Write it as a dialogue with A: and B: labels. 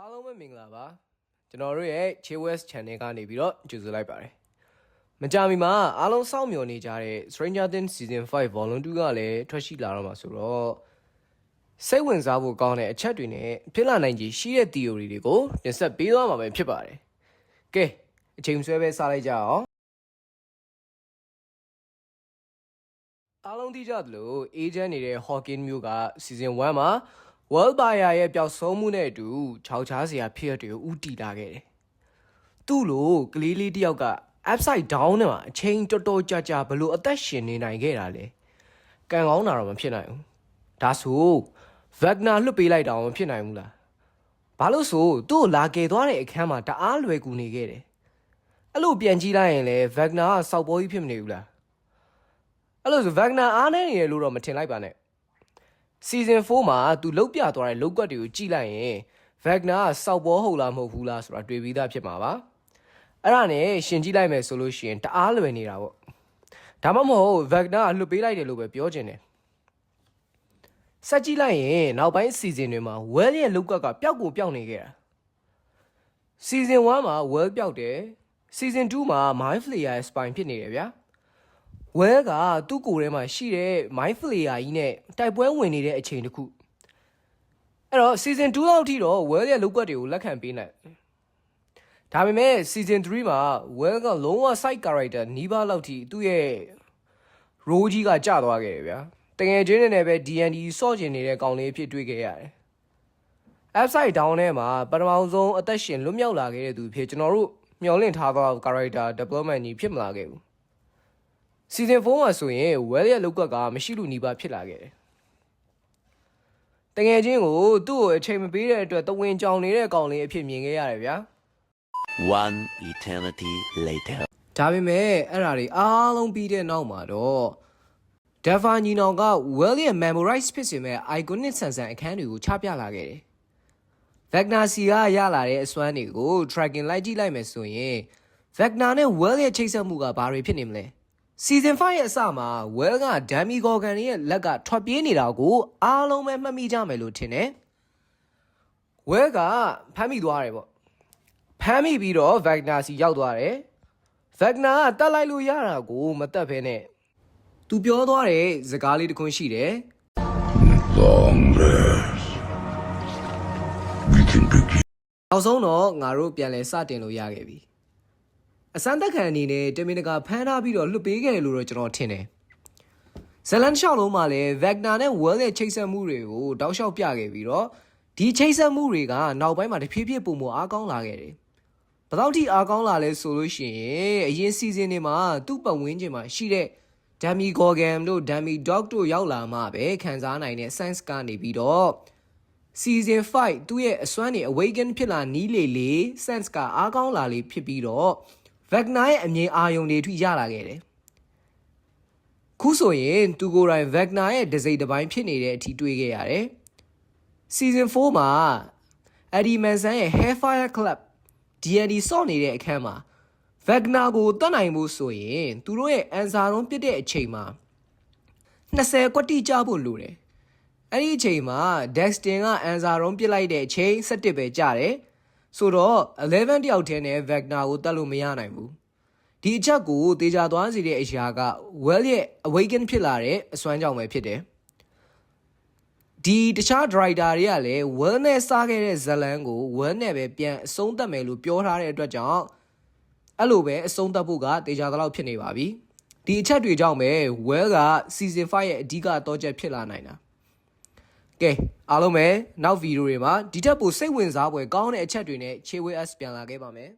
A: အားလုံးပဲမင်္ဂလာပါကျွန်တော်တို့ရဲ့ Chewes Channel ကနေပြီးတော့ကြိုဆိုလိုက်ပါတယ်မကြမီမှာအားလုံးစောင့်မျှော်နေကြတဲ့ Stranger Things Season 5 Volume 2ကလည်းထွက်ရှိလာတော့မှာဆိုတော့စိတ်ဝင်စားဖို့ကောင်းတဲ့အချက်တွေနဲ့ဖြစ်လာနိုင်ခြေရှိတဲ့ theory တွေကိုတင်ဆက်ပေးသွားမှာပဲဖြစ်ပါတယ်ကဲအချိန်ဆွဲပဲစလိုက်ကြအောင်အားလုံးသိကြသလို agent နေတဲ့ Hawkins မျိုးက Season 1မှာWorld Buyer ရဲ့ပျောက်ဆုံးမှုနဲ့အတူခြောက်ခြားစရာဖြစ်ရတွေကိုဥတီလာခဲ့တယ်။သူ့လိုကလေးလေးတယောက်က upside down နဲ့မှာအချိန်တော်တော်ကြာဘလို့အသက်ရှင်နေနိုင်ခဲ့တာလဲ။ကံကောင်းတာတော့မဖြစ်နိုင်ဘူး။ဒါဆို Wagner လွတ်ပေးလိုက်တာမဖြစ်နိုင်ဘူးလား။ဘာလို့ဆိုသူ့ကိုလာကယ်သွားတဲ့အခန်းမှာတအားလွယ်ကူနေခဲ့တယ်။အဲ့လိုပြန်ကြည့်လိုက်ရင်လေ Wagner ကစောက်ပေါ်ကြီးဖြစ်မနေဘူးလား။အဲ့လိုဆို Wagner အားနေနေလို့တော့မထင်လိုက်ပါနဲ့။ Season 4မှာသူလုတ်ပြသွားတဲ့လုတ်ကွက်တွေကိုကြည့်လိုက်ရင် Wagner ကစောက်ပေါ်ဟုတ်လားမဟုတ်ဘူးလားဆိုတာတွေ့ပြီးသားဖြစ်မှာပါအဲ့ဒါနဲ့ရှင်ကြည့်လိုက်မယ်ဆိုလို့ရှိရင်တအားလွယ်နေတာပေါ့ဒါမှမဟုတ် Wagner ကလွတ်ပေးလိုက်တယ်လို့ပဲပြောချင်တယ်ဆက်ကြည့်လိုက်ရင်နောက်ပိုင်း season တွေမှာ Well ရဲ့လုတ်ကွက်ကပျောက်ကိုပျောက်နေခဲ့တာ Season 1မှာ Well ပျောက်တယ် Season 2မှာ Mind Flayer ရဲ့ spine ဖြစ်နေတယ်ဗျာWell ကသူ့ကိုယ်ထဲမှာရှိတဲ့ Mind Flayer ကြီးနဲ့တိုက်ပွဲဝင်နေတဲ့အချိန်တစ်ခုအဲ့တော့ Season 2လောက်ထိတော့ Well ရဲ့လုပ်ကွက်တွေကိုလက်ခံပေးနိုင်ဒါပေမဲ့ Season 3မှာ Well ကလုံးဝ side character နီးပါးလောက်ထိသူ့ရဲ့ role ကြီးကကျသွားခဲ့တယ်ဗျာတကယ်ချင်းနဲ့ပဲ D&D စော့ကျင်နေတဲ့ကောင်လေးဖြစ်တွေ့ခဲ့ရတယ် Upside Down ထဲမှာပထမဆုံးအသက်ရှင်လွတ်မြောက်လာခဲ့တဲ့သူဖြစ်ကျွန်တော်တို့မျှော်လင့်ထားသော character development ကြီးဖြစ်မလာခဲ့ဘူးSeason 4မှာဆိုရင် Well ရဲ့လုပ်ကွက်ကမရှိလို့နီးပါးဖြစ်လာခဲ့တယ်တကယ်ချင်းကိုသူ့ကိုအချိန်မပေးတဲ့အတွက်တဝင်းကြောင်နေတဲ့ကောင်လေးအဖြစ်မြင်ခဲ့ရတယ်ဗျာ
B: One eternity later
A: ဒါပေမဲ့အဲ့ဓာတွေအားလုံးပြီးတဲ့နောက်မှာတော့ Deva ညီနောင်က Well ရဲ့ memorize ဖြစ်စေမဲ့ iconic ဆန်ဆန်အခန်းတွေကိုချပြလာခဲ့တယ် Wagner စီကရလာတဲ့အစွမ်းတွေကို tracking လိုက်ကြည့်လိုက်မယ်ဆိုရင် Wagner နဲ့ Well ရဲ့ချိတ်ဆက်မှုကဘာတွေဖြစ်နေမလဲSeason 5ရဲ့အစမှာ Well က Demi Gorgon ရဲ့လက်ကထွက်ပြေးနေတာကိုအားလုံးပဲမှတ်မိကြမယ်လို့ထင်တယ်။ Well ကဖမ်းမိသွားတယ်ပေါ့။ဖမ်းမိပြီးတော့ Wagner စီရောက်သွားတယ်။ Wagner ကတတ်လိုက်လို့ရတာကိုမတတ်ဘဲနဲ့သူပြောသွားတဲ့စကားလေးတစ်ခွန်းရှိတယ်။
C: Long rest. We can begin.
A: နောက်ဆုံးတော့ငါတို့ပြန်လဲစတင်လို့ရခဲ့ပြီ။အစမ်းသက်ခံအနေနဲ့တမင်တကာဖမ်းထားပြီးတော့လွတ်ပေးခဲ့တယ်လို့တော့ကျွန်တော်ထင်တယ်။ဇလန်ရှောက်လုံးမှာလည်း Wagner နဲ့ Well ရဲ့ချိတ်ဆက်မှုတွေကိုတောက်လျှောက်ပြခဲ့ပြီးတော့ဒီချိတ်ဆက်မှုတွေကနောက်ပိုင်းမှာတဖြည်းဖြည်းပုံမအားကောင်းလာခဲ့တယ်။ဘယ်တော့ထိအားကောင်းလာလဲဆိုလို့ရှိရင်အရင် season တွေမှာသူ့ပတ်ဝန်းကျင်မှာရှိတဲ့ Demi Gorgon တို့ Demi Dog တို့ရောက်လာမှပဲခံစားနိုင်တဲ့ sense ကနေပြီးတော့ Season 5သူ့ရဲ့အစွမ်းတွေ awaken ဖြစ်လာနီးလေ sense ကအားကောင်းလာလေဖြစ်ပြီးတော့Wagner ရဲ့အမြင်အာရုံတွေထိရလာခဲ့တယ်။ခုဆိုရင်သူကိုယ်တိုင် Wagner ရဲ့ဒစိမ့်တစ်ပိုင်းဖြစ်နေတဲ့အထိတွေ့ခဲ့ရတယ်။ Season 4မှာ Eddie Manson ရဲ့ Hellfire Club D&D စော့နေတဲ့အခန်းမှာ Wagner ကိုတတ်နိုင်မှုဆိုရင်သူတို့ရဲ့အန်ဆာရုံးပြစ်တဲ့အချိန်မှာ20ကွက်တိကျဖို့လိုတယ်။အဲ့ဒီအချိန်မှာ Dexter ကအန်ဆာရုံးပြစ်လိုက်တဲ့အချိန်17ပဲကျတယ်။ဆိုတော့11တယောက်တည်းနဲ့ Wagner ကိုတတ်လို့မရနိုင်ဘူးဒီအချက်ကိုတေချာသွားစေတဲ့အရာက Well ရဲ့ awaken ဖြစ်လာတဲ့အစွမ်းကြောင့်ပဲဖြစ်တယ်ဒီတခြား driver တွေကလည်း Well နဲ့စားခဲ့တဲ့ဇလန်ကို Well နဲ့ပဲပြန်အဆုံးသတ်မယ်လို့ပြောထားတဲ့အတွက်ကြောင့်အဲ့လိုပဲအဆုံးသတ်ဖို့ကတေချာတော့ဖြစ်နေပါပြီဒီအချက်တွေကြောင့်ပဲ Well က Season 5ရဲ့အဓိကတော့ချက်ဖြစ်လာနိုင်တာကဲအားလုံးပဲနောက်ဗီဒီယိုတွေမှာဒီထက်ပိုစိတ်ဝင်စားဖွယ်ကောင်းတဲ့အချက်တွေနဲ့ Chewes ပြန်လာခဲ့ပါမယ်